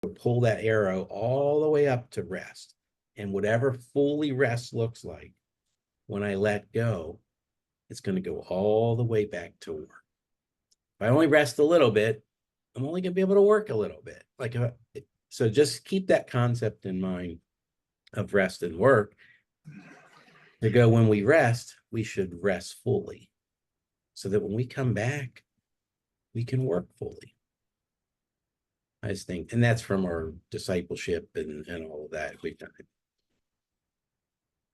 pull that arrow all the way up to rest. And whatever fully rest looks like, when I let go, it's going to go all the way back to work. If I only rest a little bit, I'm only going to be able to work a little bit. So just keep that concept in mind of rest and work. To go, when we rest, we should rest fully, so that when we come back, we can work fully. I just think, and that's from our discipleship and all of that we've done.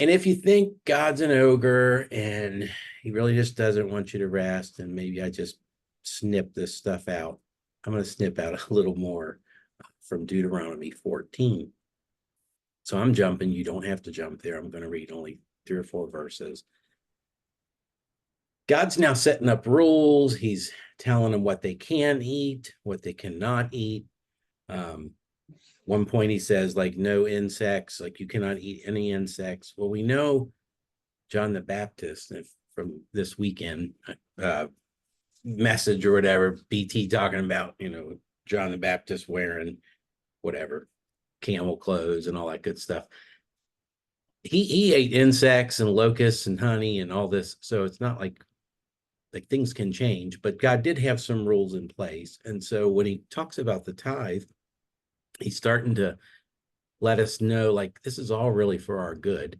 And if you think God's an ogre and he really just doesn't want you to rest, and maybe I just snip this stuff out, I'm going to snip out a little more from Deuteronomy 14. So I'm jumping. You don't have to jump there. I'm going to read only 3 or 4 verses. God's now setting up rules. He's telling them what they can eat, what they cannot eat. One point he says, like, no insects, like you cannot eat any insects. Well, we know John the Baptist from this weekend message or whatever, BT talking about, John the Baptist wearing whatever, camel clothes and all that good stuff. He ate insects and locusts and honey and all this. So it's not like things can change, but God did have some rules in place. And so when he talks about the tithe, he's starting to let us know, like, this is all really for our good.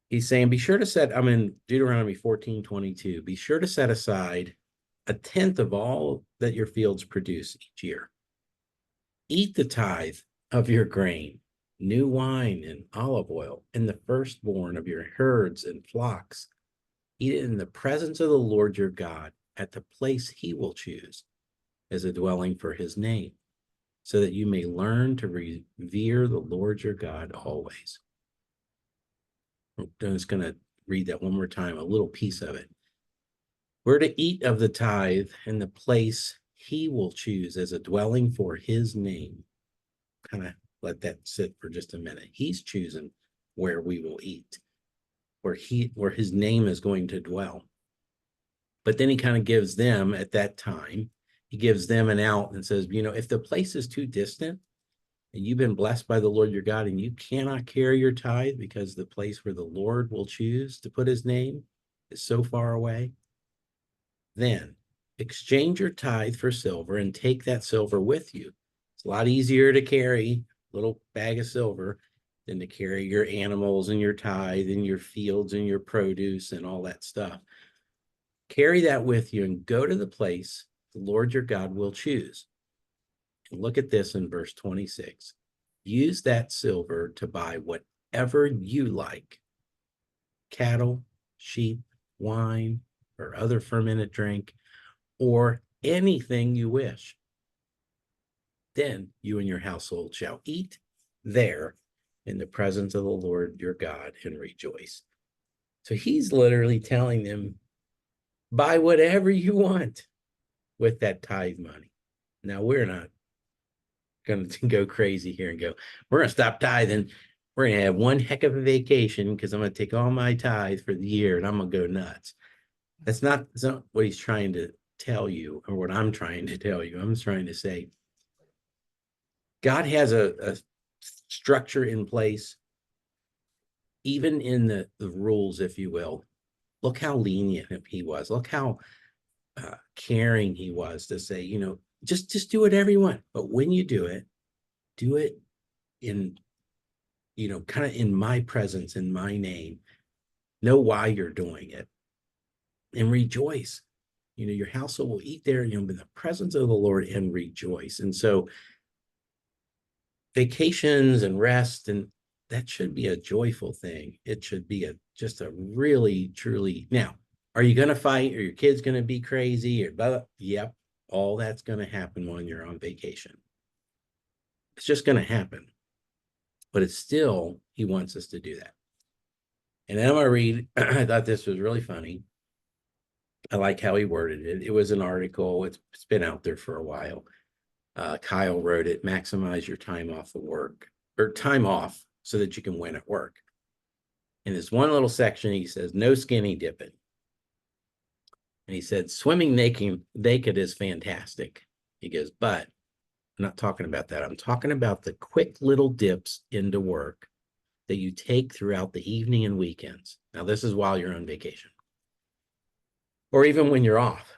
He's saying, be sure to set, I'm in Deuteronomy 14:22, be sure to set aside 1/10 of all that your fields produce each year. Eat the tithe of your grain, new wine and olive oil, and the firstborn of your herds and flocks. Eat it in the presence of the Lord your God at the place he will choose as a dwelling for his name, so that you may learn to revere the Lord your God always. I'm just going to read that one more time, a little piece of it. We're to eat of the tithe in the place he will choose as a dwelling for his name. Kind of let that sit for just a minute. He's choosing where we will eat, where his name is going to dwell. But then he kind of gives them, at that time, he gives them an out and says, if the place is too distant and you've been blessed by the Lord your God and you cannot carry your tithe because the place where the Lord will choose to put his name is so far away, then exchange your tithe for silver and take that silver with you. It's a lot easier to carry a little bag of silver than to carry your animals and your tithe and your fields and your produce and all that stuff. Carry that with you and go to the place the Lord your God will choose. And look at this in verse 26. Use that silver to buy whatever you like: cattle, sheep, wine, or other fermented drink, or anything you wish. Then you and your household shall eat there in the presence of the Lord your God and rejoice. So he's literally telling them, buy whatever you want with that tithe money. Now, we're not going to go crazy here and go, we're going to stop tithing. We're going to have one heck of a vacation because I'm going to take all my tithe for the year and I'm going to go nuts. That's not what he's trying to tell you, or what I'm trying to tell you. I'm trying to say, God has a structure in place, even in the rules, if you will. Look how lenient he was. Look how caring he was to say, just do whatever you want. But when you do it in, kind of in my presence, in my name. Know why you're doing it and rejoice. Your household will eat there, in the presence of the Lord, and rejoice. And so vacations and rest, and that should be a joyful thing. It should be just a really, truly. Now, are you going to fight? Are your kids going to be crazy? Or blah, blah? Yep, all that's going to happen when you're on vacation. It's just going to happen. But it's still, he wants us to do that. And then I'm going to read, I thought this was really funny. I like how he worded it. It was an article. It's been out there for a while. Kyle wrote it: maximize your time off of work, or time off so that you can win at work. In this one little section, he says, no skinny dipping. And he said, swimming naked is fantastic. He goes, but I'm not talking about that. I'm talking about the quick little dips into work that you take throughout the evening and weekends. Now, this is while you're on vacation or even when you're off.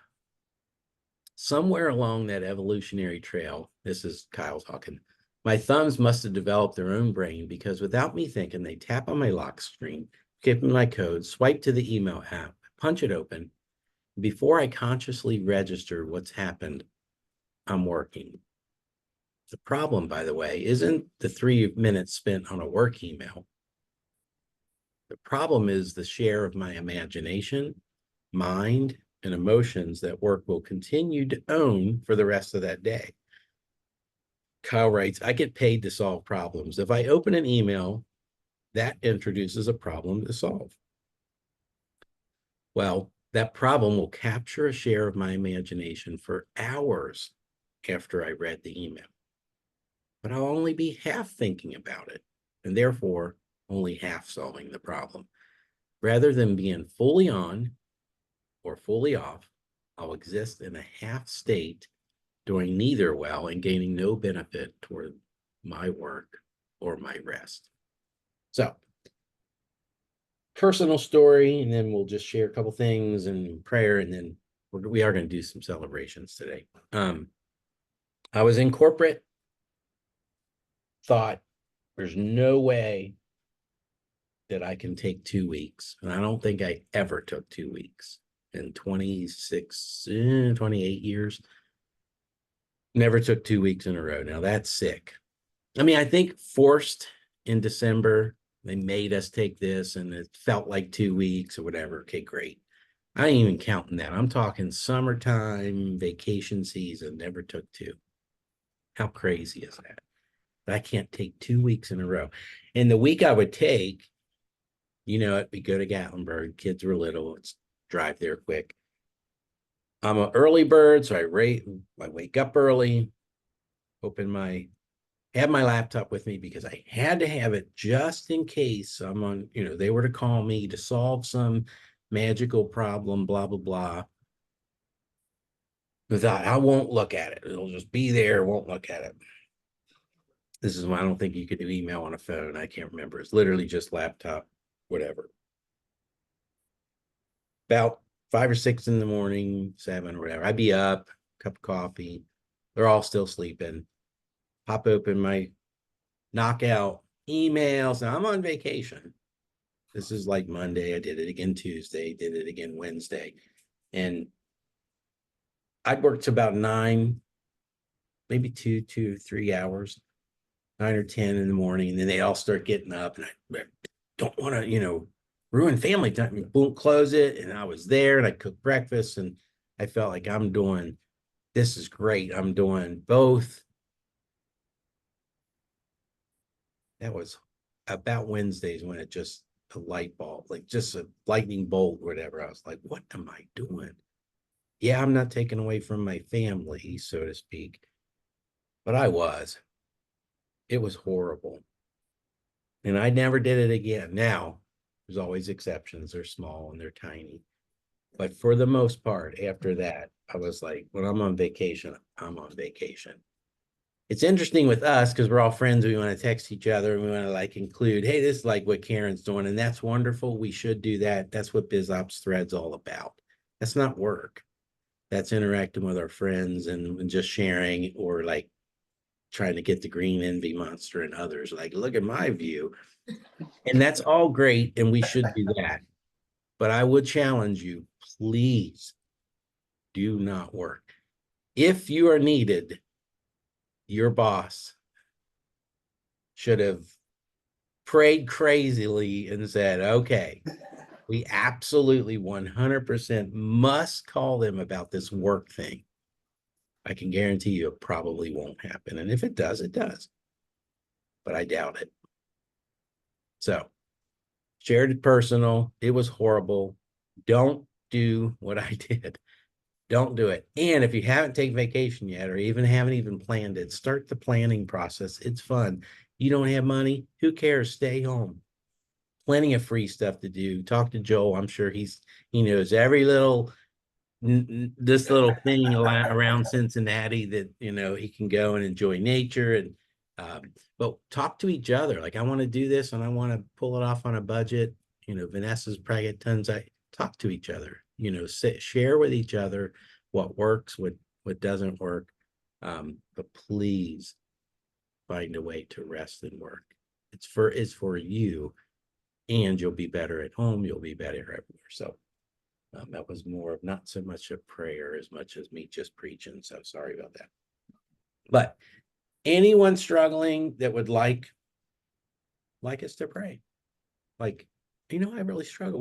Somewhere along that evolutionary trail, this is Kyle talking, my thumbs must have developed their own brain because without me thinking, they tap on my lock screen, skip my code, swipe to the email app, punch it open. Before I consciously register what's happened, I'm working. The problem, by the way, isn't the 3 minutes spent on a work email. The problem is the share of my imagination, mind, and emotions that work will continue to own for the rest of that day. Kyle writes, I get paid to solve problems. If I open an email, that introduces a problem to solve. Well, that problem will capture a share of my imagination for hours after I read the email. But I'll only be half thinking about it, and therefore only half solving the problem. Rather than being fully on or fully off, I'll exist in a half state, doing neither well and gaining no benefit toward my work or my rest. So, personal story, and then we'll just share a couple things and prayer, and then we are going to do some celebrations today. I was in corporate, thought there's no way that I can take 2 weeks. And I don't think I ever took 2 weeks in 28 years. Never took 2 weeks in a row. Now that's sick. I mean, I think forced in December, they made us take this and it felt like 2 weeks or whatever. Okay, great. I ain't even counting that. I'm talking summertime, vacation season, never took 2. How crazy is that? I can't take 2 weeks in a row. And the week I would take, you know, we go to Gatlinburg, kids were little, let's drive there quick. I'm an early bird, so I wake up early, have my laptop with me because I had to have it just in case someone, you know, they were to call me to solve some magical problem, blah, blah, blah. Without, I won't look at it. It'll just be there, won't look at it. This is why I don't think you could do email on a phone. I can't remember. It's literally just laptop, whatever. About 5 or 6 in the morning, 7 or whatever. I'd be up, cup of coffee. They're all still sleeping. Pop open my knockout emails. Now I'm on vacation. This is like Monday. I did it again Tuesday, did it again Wednesday. And I'd work to about 9, maybe 2 to 3 hours, 9 or 10 in the morning. And then they all start getting up and I don't want to, you know, ruin family time. Boom, close it. And I was there and I cooked breakfast and I felt like this is great. I'm doing both. That was about Wednesdays when it just a light bulb, like just a lightning bolt, or whatever. I was like, what am I doing? Yeah, I'm not taking away from my family, so to speak, but I was. It was horrible. And I never did it again. Now, there's always exceptions. They're small and they're tiny. But for the most part, after that, I was like, when I'm on vacation, I'm on vacation. It's interesting with us because we're all friends. We want to text each other and we want to like include, hey, this is like what Karen's doing. And that's wonderful. We should do that. That's what BizOps Thread's all about. That's not work. That's interacting with our friends and just sharing or like trying to get the green envy monster and others. Like, look at my view. And that's all great. And we should do that. But I would challenge you, please do not work. If you are needed, your boss should have prayed crazily and said, okay, we absolutely 100% must call them about this work thing. I can guarantee you it probably won't happen. And if it does, it does. But I doubt it. So, shared it personal. It was horrible. Don't do what I did. Don't do it. And if you haven't taken vacation yet or even haven't even planned it, start the planning process. It's fun. You don't have money? Who cares? Stay home. Plenty of free stuff to do. Talk to Joel. I'm sure he knows every little this little thing around Cincinnati that, he can go and enjoy nature and, but talk to each other. Like, I want to do this and I want to pull it off on a budget. Vanessa's probably got tons. I talk to each other, share with each other what works, what doesn't work. But please find a way to rest and work. It's for you, and you'll be better at home. You'll be better everywhere. So that was more of not so much a prayer as much as me just preaching. So sorry about that. But anyone struggling that would like us to pray, like, I really struggle with